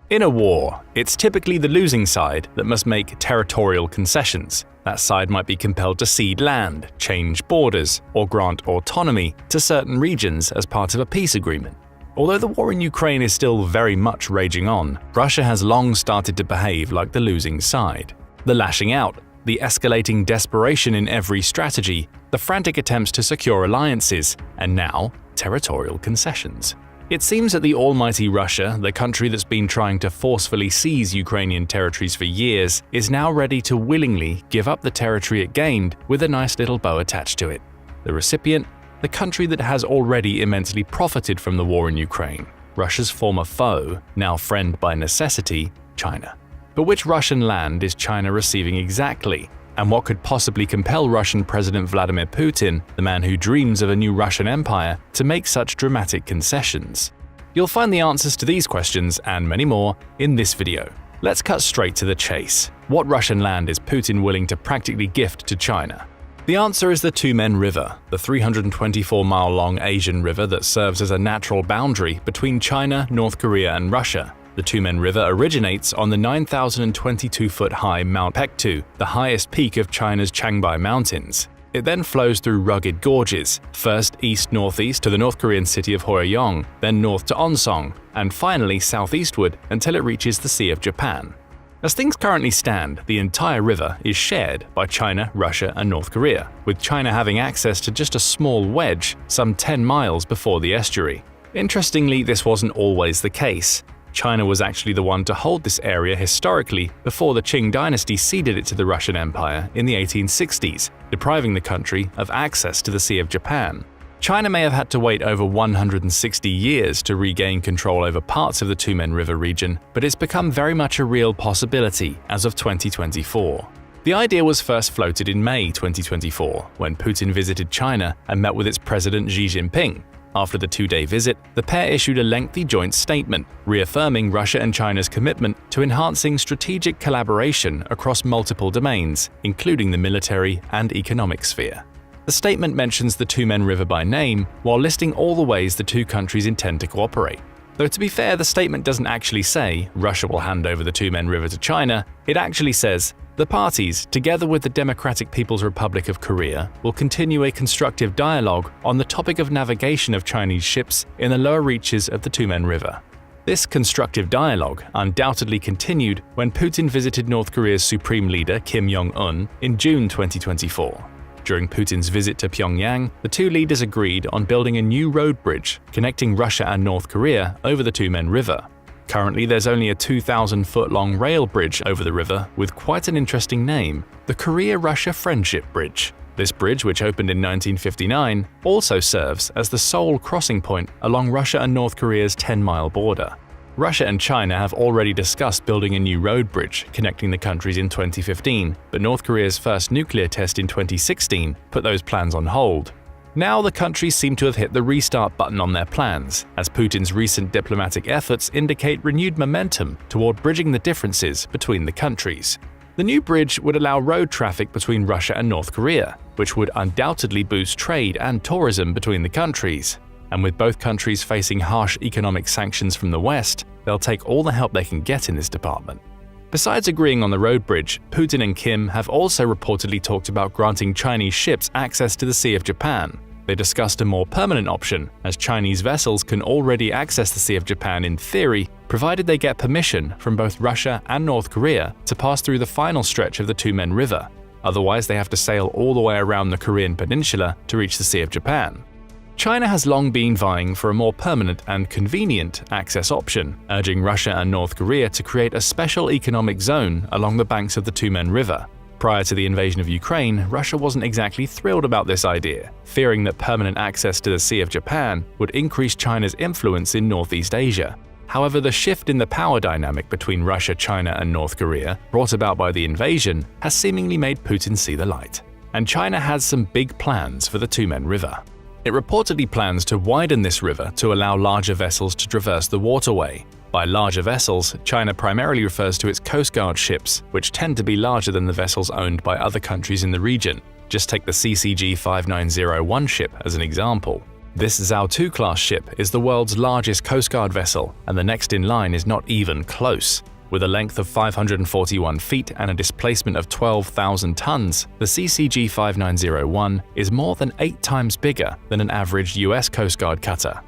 In a war, it's typically the losing side that must make territorial concessions. That side might be compelled to cede land, change borders, or grant autonomy to certain regions as part of a peace agreement. Although the war in Ukraine is still very much raging on, Russia has long started to behave like the losing side. The lashing out, the escalating desperation in every strategy, the frantic attempts to secure alliances, and now, territorial concessions. It seems that the almighty Russia, the country that's been trying to forcefully seize Ukrainian territories for years, is now ready to willingly give up the territory it gained with a nice little bow attached to it. The recipient, the country that has already immensely profited from the war in Ukraine, Russia's former foe, now friend by necessity, China. But which Russian land is China receiving exactly? And what could possibly compel Russian President Vladimir Putin, the man who dreams of a new Russian empire, to make such dramatic concessions? You'll find the answers to these questions and many more in this video. Let's cut straight to the chase. What Russian land is Putin willing to practically gift to China? The answer is the Tumen River, the 324-mile-long Asian river that serves as a natural boundary between China, North Korea, and Russia. The Tumen River originates on the 9,022-foot-high Mount Pektu, the highest peak of China's Changbai Mountains. It then flows through rugged gorges, first east-northeast to the North Korean city of Hwoyong, then north to Onsong, and finally southeastward until it reaches the Sea of Japan. As things currently stand, the entire river is shared by China, Russia, and North Korea, with China having access to just a small wedge some 10 miles before the estuary. Interestingly, this wasn't always the case. China was actually the one to hold this area historically before the Qing dynasty ceded it to the Russian Empire in the 1860s, depriving the country of access to the Sea of Japan. China may have had to wait over 160 years to regain control over parts of the Tumen River region, but it's become very much a real possibility as of 2024. The idea was first floated in May 2024, when Putin visited China and met with its president Xi Jinping. After the two-day visit, the pair issued a lengthy joint statement, reaffirming Russia and China's commitment to enhancing strategic collaboration across multiple domains, including the military and economic sphere. The statement mentions the Tumen River by name, while listing all the ways the two countries intend to cooperate. Though to be fair, the statement doesn't actually say Russia will hand over the Tumen River to China, it actually says, the parties, together with the Democratic People's Republic of Korea, will continue a constructive dialogue on the topic of navigation of Chinese ships in the lower reaches of the Tumen River. This constructive dialogue undoubtedly continued when Putin visited North Korea's supreme leader Kim Jong-un in June 2024. During Putin's visit to Pyongyang, the two leaders agreed on building a new road bridge connecting Russia and North Korea over the Tumen River. Currently, there's only a 2,000-foot-long rail bridge over the river with quite an interesting name, the Korea-Russia Friendship Bridge. This bridge, which opened in 1959, also serves as the sole crossing point along Russia and North Korea's 10-mile border. Russia and China have already discussed building a new road bridge connecting the countries in 2015, but North Korea's first nuclear test in 2016 put those plans on hold. Now the countries seem to have hit the restart button on their plans, as Putin's recent diplomatic efforts indicate renewed momentum toward bridging the differences between the countries. The new bridge would allow road traffic between Russia and North Korea, which would undoubtedly boost trade and tourism between the countries. And with both countries facing harsh economic sanctions from the West, they'll take all the help they can get in this department. Besides agreeing on the road bridge, Putin and Kim have also reportedly talked about granting Chinese ships access to the Sea of Japan. They discussed a more permanent option, as Chinese vessels can already access the Sea of Japan in theory, provided they get permission from both Russia and North Korea to pass through the final stretch of the Tumen River. Otherwise, they have to sail all the way around the Korean peninsula to reach the Sea of Japan. China has long been vying for a more permanent and convenient access option, urging Russia and North Korea to create a special economic zone along the banks of the Tumen River. Prior to the invasion of Ukraine, Russia wasn't exactly thrilled about this idea, fearing that permanent access to the Sea of Japan would increase China's influence in Northeast Asia. However, the shift in the power dynamic between Russia, China, and North Korea, brought about by the invasion, has seemingly made Putin see the light. And China has some big plans for the Tumen River. It reportedly plans to widen this river to allow larger vessels to traverse the waterway. By larger vessels, China primarily refers to its Coast Guard ships, which tend to be larger than the vessels owned by other countries in the region. Just take the CCG 5901 ship as an example. This Zhao 2 class ship is the world's largest Coast Guard vessel, and the next in line is not even close. With a length of 541 feet and a displacement of 12,000 tons, the CCG 5901 is more than 8 times bigger than an average US Coast Guard cutter.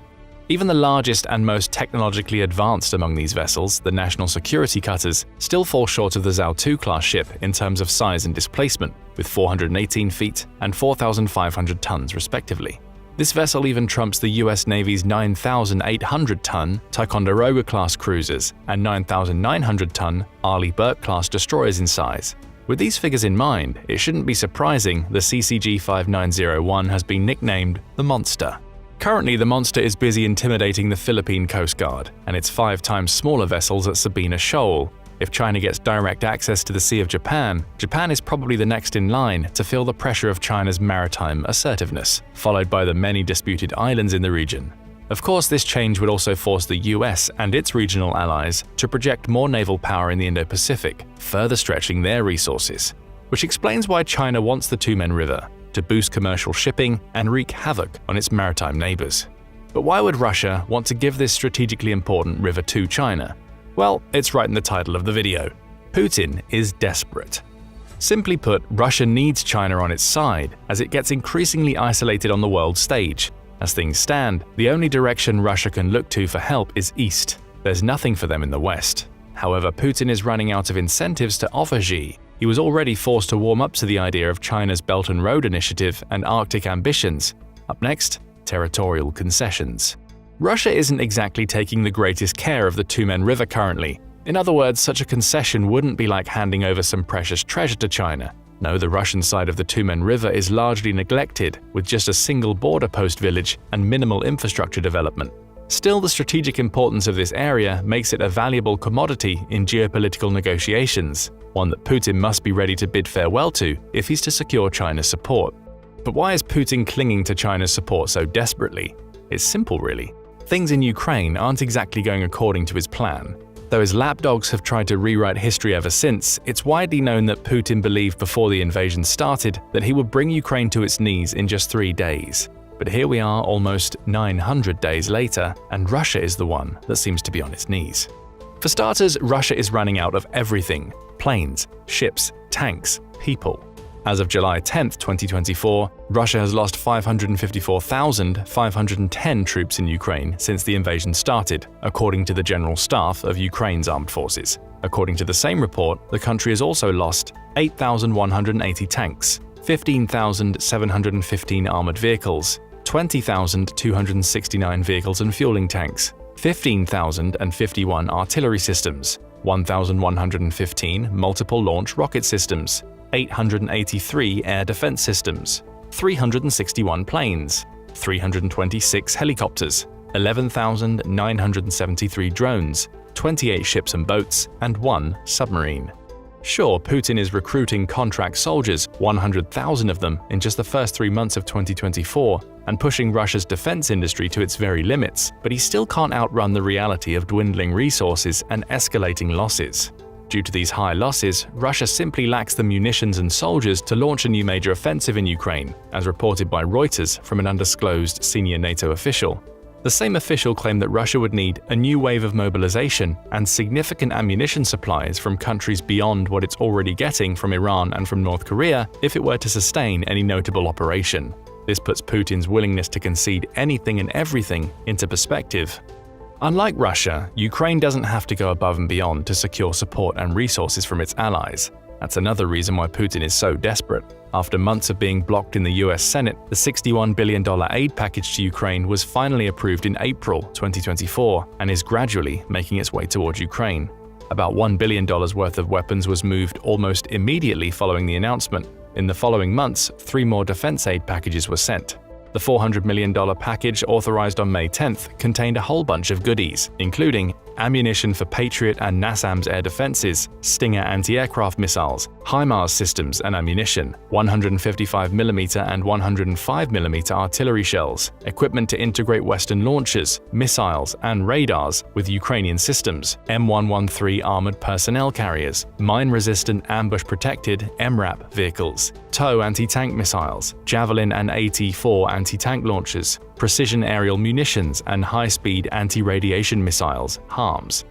Even the largest and most technologically advanced among these vessels, the national security cutters, still fall short of the Zhao 2 class ship in terms of size and displacement, with 418 feet and 4,500 tons respectively. This vessel even trumps the US Navy's 9,800-ton Ticonderoga-class cruisers and 9,900-ton Arleigh Burke-class destroyers in size. With these figures in mind, it shouldn't be surprising the CCG 5901 has been nicknamed the Monster. Currently, the Monster is busy intimidating the Philippine Coast Guard and its 5 times smaller vessels at Sabina Shoal. If China gets direct access to the Sea of Japan, Japan is probably the next in line to feel the pressure of China's maritime assertiveness, followed by the many disputed islands in the region. Of course, this change would also force the US and its regional allies to project more naval power in the Indo-Pacific, further stretching their resources. Which explains why China wants the Tumen River, to boost commercial shipping and wreak havoc on its maritime neighbors. But why would Russia want to give this strategically important river to China? Well, it's right in the title of the video. Putin is desperate. Simply put, Russia needs China on its side as it gets increasingly isolated on the world stage. As things stand, the only direction Russia can look to for help is east. There's nothing for them in the west. However, Putin is running out of incentives to offer Xi. He was already forced to warm up to the idea of China's Belt and Road Initiative and Arctic ambitions. Up next, territorial concessions. Russia isn't exactly taking the greatest care of the Tumen River currently. In other words, such a concession wouldn't be like handing over some precious treasure to China. No, the Russian side of the Tumen River is largely neglected, with just a single border post village and minimal infrastructure development. Still, the strategic importance of this area makes it a valuable commodity in geopolitical negotiations, one that Putin must be ready to bid farewell to if he's to secure China's support. But why is Putin clinging to China's support so desperately? It's simple, really. Things in Ukraine aren't exactly going according to his plan. Though his lapdogs have tried to rewrite history ever since, it's widely known that Putin believed before the invasion started that he would bring Ukraine to its knees in just 3 days. But here we are almost 900 days later, and Russia is the one that seems to be on its knees. For starters, Russia is running out of everything: planes, ships, tanks, people. As of July 10, 2024, Russia has lost 554,510 troops in Ukraine since the invasion started, according to the General Staff of Ukraine's armed forces. According to the same report, the country has also lost 8,180 tanks, 15,715 armored vehicles, 20,269 vehicles and fueling tanks, 15,051 artillery systems, 1,115 multiple launch rocket systems, 883 air defense systems, 361 planes, 326 helicopters, 11,973 drones, 28 ships and boats, and 1 submarine. Sure, Putin is recruiting contract soldiers, 100,000 of them in just the first 3 months of 2024, and pushing Russia's defense industry to its very limits, but he still can't outrun the reality of dwindling resources and escalating losses. Due to these high losses, Russia simply lacks the munitions and soldiers to launch a new major offensive in Ukraine, as reported by Reuters from an undisclosed senior NATO official. The same official claimed that Russia would need a new wave of mobilization and significant ammunition supplies from countries beyond what it's already getting from Iran and from North Korea if it were to sustain any notable operation. This puts Putin's willingness to concede anything and everything into perspective. Unlike Russia, Ukraine doesn't have to go above and beyond to secure support and resources from its allies. That's another reason why Putin is so desperate. After months of being blocked in the US Senate, the $61 billion aid package to Ukraine was finally approved in April 2024 and is gradually making its way towards Ukraine. About $1 billion worth of weapons was moved almost immediately following the announcement. In the following months, 3 more defense aid packages were sent. The $400 million package authorized on May 10th contained a whole bunch of goodies, including ammunition for Patriot and NASAMS air defenses, Stinger anti-aircraft missiles, HIMARS systems and ammunition, 155mm and 105mm artillery shells, equipment to integrate Western launchers, missiles, and radars with Ukrainian systems, M113 armored personnel carriers, mine-resistant ambush-protected MRAP vehicles, TOW anti-tank missiles, Javelin and AT-4 anti-tank launchers, precision aerial munitions, and high-speed anti-radiation missiles, HARMs.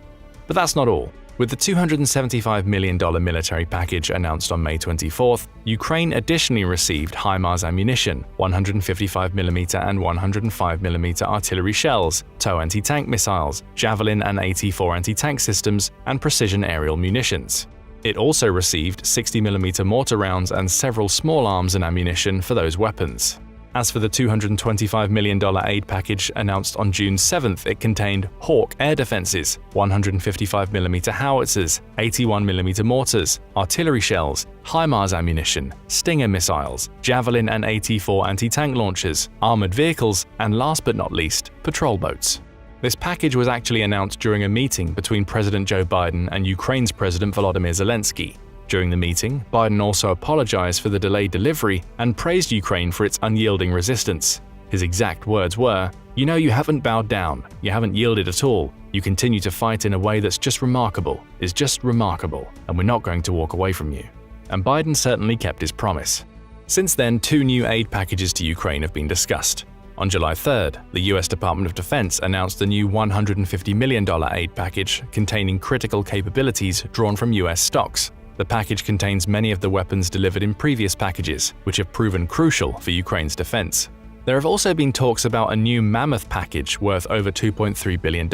But that's not all. With the $275 million military package announced on May 24th, Ukraine additionally received HIMARS ammunition, 155mm and 105mm artillery shells, TOW anti-tank missiles, Javelin and AT-4 anti-tank systems, and precision aerial munitions. It also received 60mm mortar rounds and several small arms and ammunition for those weapons. As for the $225 million aid package announced on June 7th, it contained Hawk air defenses, 155mm howitzers, 81mm mortars, artillery shells, HIMARS ammunition, Stinger missiles, Javelin and AT-4 anti-tank launchers, armored vehicles, and last but not least, patrol boats. This package was actually announced during a meeting between President Joe Biden and Ukraine's President Volodymyr Zelensky. During the meeting, Biden also apologized for the delayed delivery and praised Ukraine for its unyielding resistance. His exact words were, "You know, you haven't bowed down, you haven't yielded at all, you continue to fight in a way that's just remarkable, and we're not going to walk away from you." And Biden certainly kept his promise. Since then, 2 new aid packages to Ukraine have been discussed. On July 3rd, the US Department of Defense announced the new $150 million aid package containing critical capabilities drawn from US stocks. The package contains many of the weapons delivered in previous packages, which have proven crucial for Ukraine's defense. There have also been talks about a new mammoth package worth over $2.3 billion,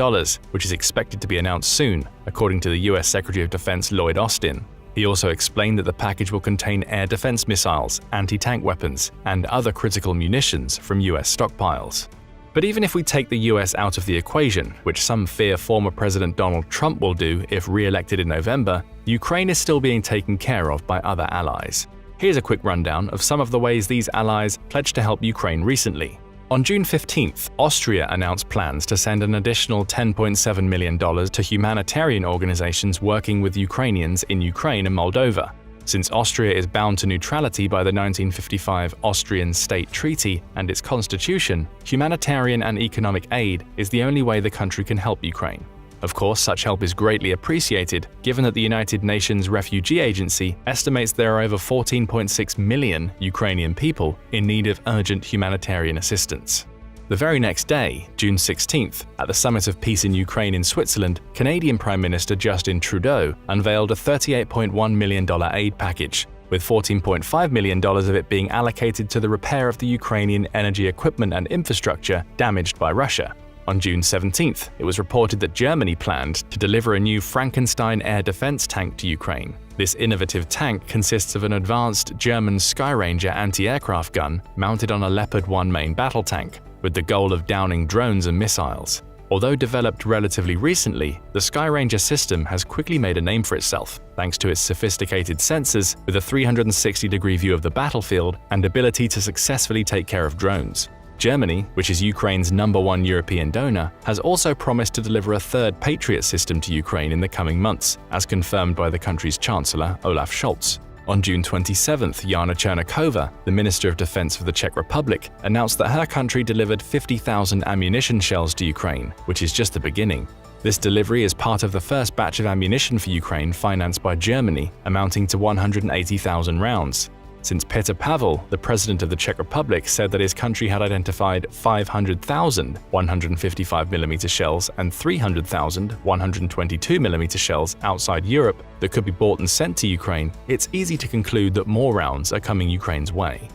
which is expected to be announced soon, according to the US Secretary of Defense Lloyd Austin. He also explained that the package will contain air defense missiles, anti-tank weapons, and other critical munitions from US stockpiles. But even if we take the US out of the equation, which some fear former President Donald Trump will do if re-elected in November, Ukraine is still being taken care of by other allies. Here's a quick rundown of some of the ways these allies pledged to help Ukraine recently. On June 15th, Austria announced plans to send an additional $10.7 million to humanitarian organizations working with Ukrainians in Ukraine and Moldova. Since Austria is bound to neutrality by the 1955 Austrian State Treaty and its constitution, humanitarian and economic aid is the only way the country can help Ukraine. Of course, such help is greatly appreciated, given that the United Nations Refugee Agency estimates there are over 14.6 million Ukrainian people in need of urgent humanitarian assistance. The very next day, June 16th, at the Summit of Peace in Ukraine in Switzerland, Canadian Prime Minister Justin Trudeau unveiled a $38.1 million aid package, with $14.5 million of it being allocated to the repair of the Ukrainian energy equipment and infrastructure damaged by Russia. On June 17th, it was reported that Germany planned to deliver a new Frankenstein air defense tank to Ukraine. This innovative tank consists of an advanced German Skyranger anti-aircraft gun mounted on a Leopard 1 main battle tank, with the goal of downing drones and missiles. Although developed relatively recently, the Skyranger system has quickly made a name for itself, thanks to its sophisticated sensors with a 360-degree view of the battlefield and ability to successfully take care of drones. Germany, which is Ukraine's #1 European donor, has also promised to deliver a third Patriot system to Ukraine in the coming months, as confirmed by the country's Chancellor Olaf Scholz. On June 27th, Jana Chernakova, the Minister of Defense for the Czech Republic, announced that her country delivered 50,000 ammunition shells to Ukraine, which is just the beginning. This delivery is part of the first batch of ammunition for Ukraine financed by Germany, amounting to 180,000 rounds. Since Petr Pavel, the president of the Czech Republic, said that his country had identified 500,000 155mm shells and 300,000 122mm shells outside Europe that could be bought and sent to Ukraine, it's easy to conclude that more rounds are coming Ukraine's way.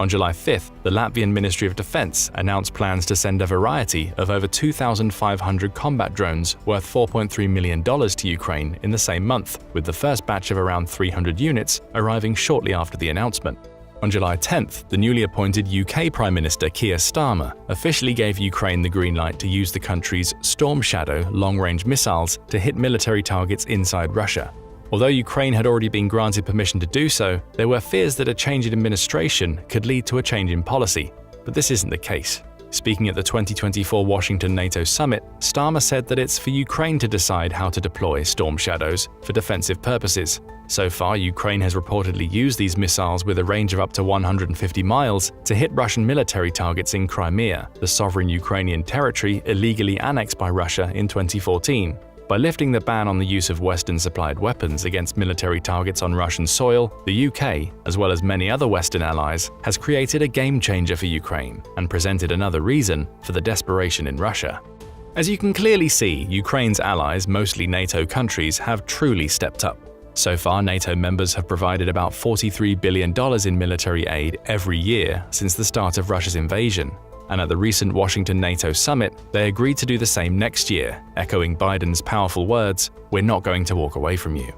On July 5th, the Latvian Ministry of Defense announced plans to send a variety of over 2,500 combat drones worth $4.3 million to Ukraine in the same month, with the first batch of around 300 units arriving shortly after the announcement. On July 10th, the newly appointed UK Prime Minister Keir Starmer officially gave Ukraine the green light to use the country's Storm Shadow long-range missiles to hit military targets inside Russia. Although Ukraine had already been granted permission to do so, there were fears that a change in administration could lead to a change in policy, but this isn't the case. Speaking at the 2024 Washington NATO summit, Starmer said that it's for Ukraine to decide how to deploy Storm Shadows for defensive purposes. So far, Ukraine has reportedly used these missiles with a range of up to 150 miles to hit Russian military targets in Crimea, the sovereign Ukrainian territory illegally annexed by Russia in 2014. By lifting the ban on the use of Western-supplied weapons against military targets on Russian soil, the UK, as well as many other Western allies, has created a game-changer for Ukraine and presented another reason for the desperation in Russia. As you can clearly see, Ukraine's allies, mostly NATO countries, have truly stepped up. So far, NATO members have provided about $43 billion in military aid every year since the start of Russia's invasion. And at the recent Washington NATO summit, they agreed to do the same next year, echoing Biden's powerful words, "We're not going to walk away from you."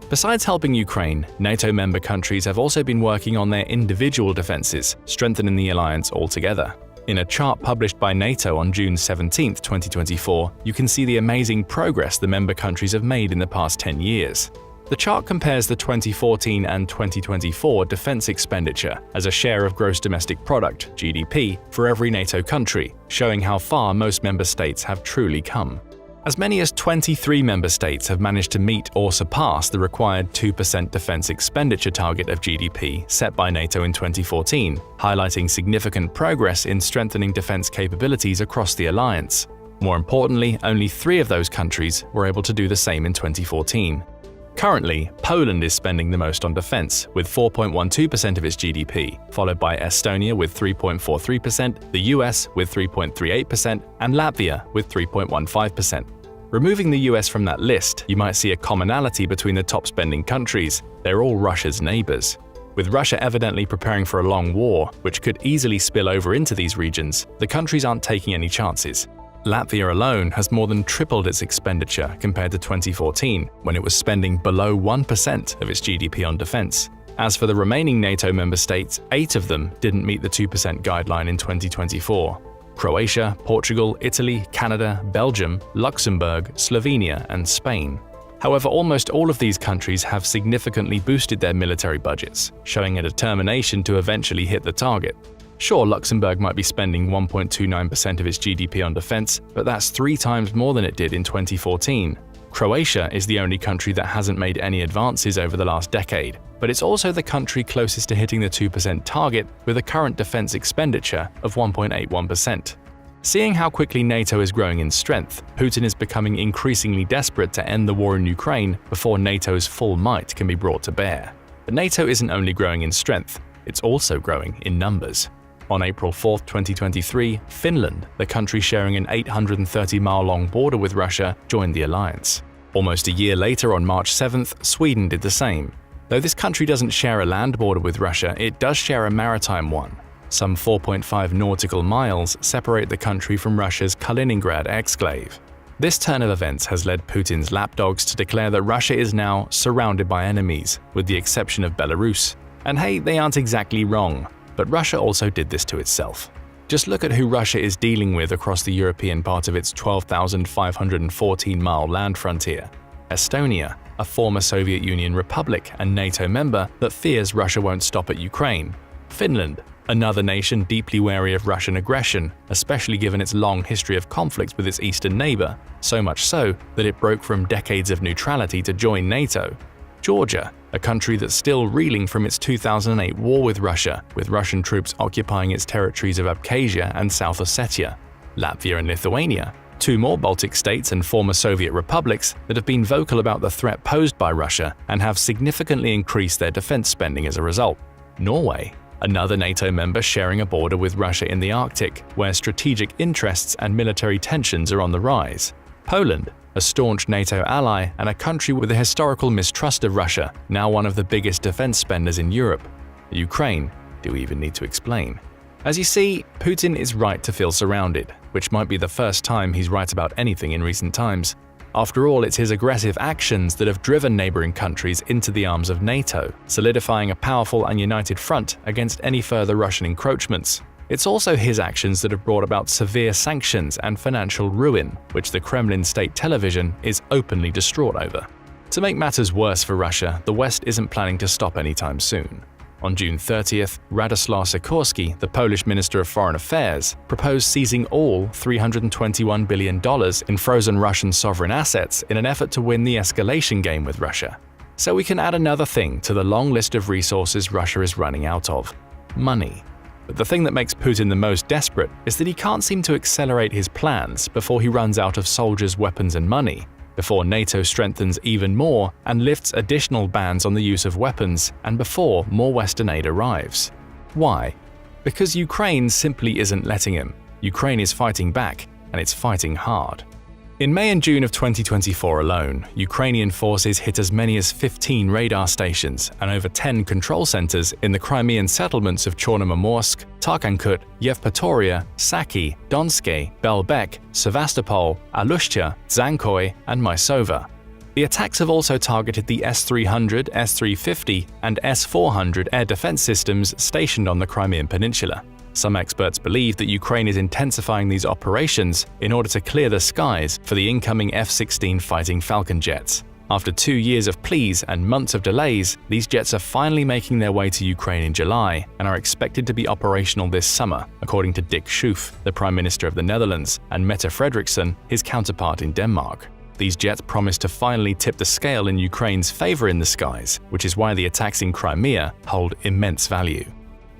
Besides helping Ukraine, NATO member countries have also been working on their individual defenses, strengthening the alliance altogether. In a chart published by NATO on June 17, 2024, you can see the amazing progress the member countries have made in the past 10 years. The chart compares the 2014 and 2024 defense expenditure as a share of gross domestic product (GDP) for every NATO country, showing how far most member states have truly come. As many as 23 member states have managed to meet or surpass the required 2% defense expenditure target of GDP set by NATO in 2014, highlighting significant progress in strengthening defense capabilities across the alliance. More importantly, only 3 of those countries were able to do the same in 2014. Currently, Poland is spending the most on defense, with 4.12% of its GDP, followed by Estonia with 3.43%, the US with 3.38%, and Latvia with 3.15%. Removing the US from that list, you might see a commonality between the top spending countries. They're all Russia's neighbors. With Russia evidently preparing for a long war, which could easily spill over into these regions, the countries aren't taking any chances. Latvia alone has more than tripled its expenditure compared to 2014, when it was spending below 1% of its GDP on defense. As for the remaining NATO member states, 8 of them didn't meet the 2% guideline in 2024. Croatia, Portugal, Italy, Canada, Belgium, Luxembourg, Slovenia, and Spain. However, almost all of these countries have significantly boosted their military budgets, showing a determination to eventually hit the target. Sure, Luxembourg might be spending 1.29% of its GDP on defense, but that's 3 times more than it did in 2014. Croatia is the only country that hasn't made any advances over the last decade, but it's also the country closest to hitting the 2% target with a current defense expenditure of 1.81%. Seeing how quickly NATO is growing in strength, Putin is becoming increasingly desperate to end the war in Ukraine before NATO's full might can be brought to bear. But NATO isn't only growing in strength, it's also growing in numbers. On April 4, 2023, Finland, the country sharing an 830-mile-long border with Russia, joined the alliance. Almost a year later, on March 7th, Sweden did the same. Though this country doesn't share a land border with Russia, it does share a maritime one. Some 4.5 nautical miles separate the country from Russia's Kaliningrad exclave. This turn of events has led Putin's lapdogs to declare that Russia is now surrounded by enemies, with the exception of Belarus. And hey, they aren't exactly wrong. But Russia also did this to itself. Just look at who Russia is dealing with across the European part of its 12,514-mile land frontier. Estonia, a former Soviet Union republic and NATO member that fears Russia won't stop at Ukraine. Finland, another nation deeply wary of Russian aggression, especially given its long history of conflicts with its eastern neighbor, so much so that it broke from decades of neutrality to join NATO. Georgia, a country that's still reeling from its 2008 war with Russia, with Russian troops occupying its territories of Abkhazia and South Ossetia. Latvia and Lithuania, 2 more Baltic states and former Soviet republics that have been vocal about the threat posed by Russia and have significantly increased their defense spending as a result. Norway, another NATO member sharing a border with Russia in the Arctic, where strategic interests and military tensions are on the rise. Poland, a staunch NATO ally and a country with a historical mistrust of Russia, now one of the biggest defense spenders in Europe. Ukraine, do we even need to explain? As you see, Putin is right to feel surrounded, which might be the first time he's right about anything in recent times. After all, it's his aggressive actions that have driven neighboring countries into the arms of NATO, solidifying a powerful and united front against any further Russian encroachments. It's also his actions that have brought about severe sanctions and financial ruin, which the Kremlin state television is openly distraught over. To make matters worse for Russia, the West isn't planning to stop anytime soon. On June 30th, Radoslaw Sikorski, the Polish Minister of Foreign Affairs, proposed seizing all $321 billion in frozen Russian sovereign assets in an effort to win the escalation game with Russia. So we can add another thing to the long list of resources Russia is running out of: money. But the thing that makes Putin the most desperate is that he can't seem to accelerate his plans before he runs out of soldiers, weapons, and money. before NATO strengthens even more and lifts additional bans on the use of weapons, and before more Western aid arrives. Why? Because Ukraine simply isn't letting him. Ukraine is fighting back, and it's fighting hard. In May and June of 2024 alone, Ukrainian forces hit as many as 15 radar stations and over 10 control centers in the Crimean settlements of Chornomorsk, Tarkhankut, Yevpatoria, Saki, Donske, Belbek, Sevastopol, Alushcha, Dzankoy, and Mysova. The attacks have also targeted the S-300, S-350, and S-400 air defense systems stationed on the Crimean Peninsula. Some experts believe that Ukraine is intensifying these operations in order to clear the skies for the incoming F-16 Fighting Falcon jets. After 2 years of pleas and months of delays, these jets are finally making their way to Ukraine in July and are expected to be operational this summer, according to Dick Schoof, the Prime Minister of the Netherlands, and Mette Frederiksen, his counterpart in Denmark. These jets promise to finally tip the scale in Ukraine's favor in the skies, which is why the attacks in Crimea hold immense value.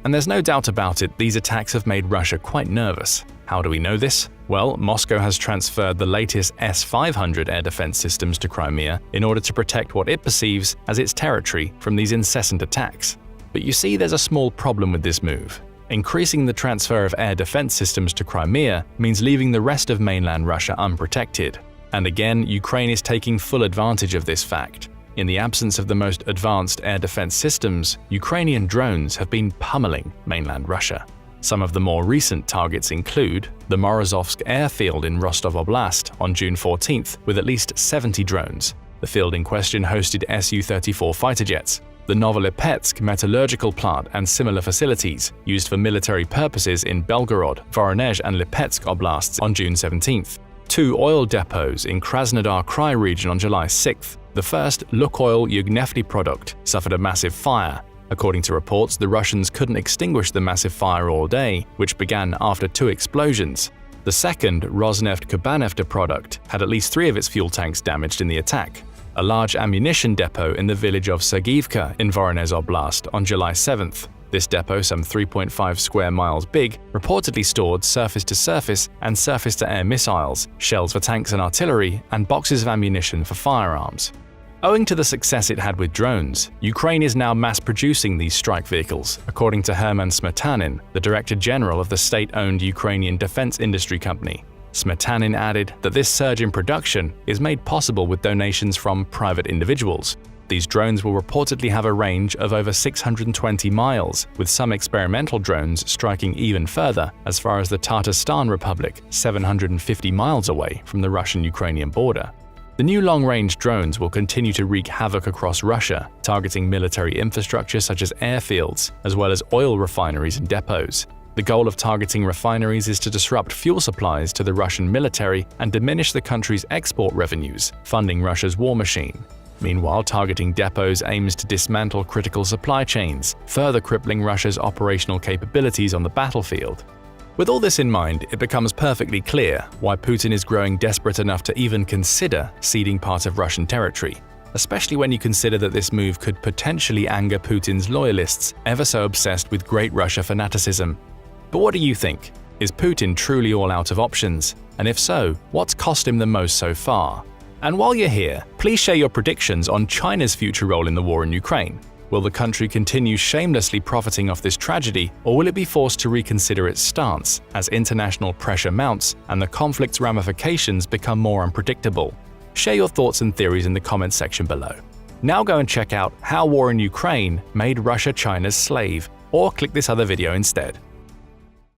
And there's no doubt about it, these attacks have made Russia quite nervous. How do we know this? Well, Moscow has transferred the latest S-500 air defense systems to Crimea in order to protect what it perceives as its territory from these incessant attacks. But you see, there's a small problem with this move. Increasing the transfer of air defense systems to Crimea means leaving the rest of mainland Russia unprotected. And again, Ukraine is taking full advantage of this fact. In the absence of the most advanced air defense systems, Ukrainian drones have been pummeling mainland Russia. Some of the more recent targets include the Morozovsk airfield in Rostov Oblast on June 14th with at least 70 drones. The field in question hosted Su-34 fighter jets. The Novolipetsk metallurgical plant and similar facilities used for military purposes in Belgorod, Voronezh and Lipetsk oblasts on June 17th. 2 oil depots in Krasnodar Krai region on July 6th. The first, Lukoil Yugnefty product, suffered a massive fire. According to reports, the Russians couldn't extinguish the massive fire all day, which began after 2 explosions. The second, Rosneft Kubanefta product, had at least 3 of its fuel tanks damaged in the attack. A large ammunition depot in the village of Sergivka in Voronezh Oblast on July 7th. This depot, some 3.5 square miles big, reportedly stored surface-to-surface and surface-to-air missiles, shells for tanks and artillery, and boxes of ammunition for firearms. Owing to the success it had with drones, Ukraine is now mass-producing these strike vehicles, according to Herman Smetanin, the Director General of the state-owned Ukrainian defense industry company. Smetanin added that this surge in production is made possible with donations from private individuals. These drones will reportedly have a range of over 620 miles, with some experimental drones striking even further, as far as the Tatarstan Republic, 750 miles away from the Russian-Ukrainian border. The new long-range drones will continue to wreak havoc across Russia, targeting military infrastructure such as airfields, as well as oil refineries and depots. The goal of targeting refineries is to disrupt fuel supplies to the Russian military and diminish the country's export revenues, funding Russia's war machine. Meanwhile, targeting depots aims to dismantle critical supply chains, further crippling Russia's operational capabilities on the battlefield. With all this in mind, it becomes perfectly clear why Putin is growing desperate enough to even consider ceding part of Russian territory, especially when you consider that this move could potentially anger Putin's loyalists, ever so obsessed with Great Russia fanaticism. But what do you think? Is Putin truly all out of options? And if so, what's cost him the most so far? And while you're here, please share your predictions on China's future role in the war in Ukraine. Will the country continue shamelessly profiting off this tragedy, or will it be forced to reconsider its stance as international pressure mounts and the conflict's ramifications become more unpredictable? Share your thoughts and theories in the comments section below. Now go and check out How War in Ukraine Made Russia China's Slave, or click this other video instead.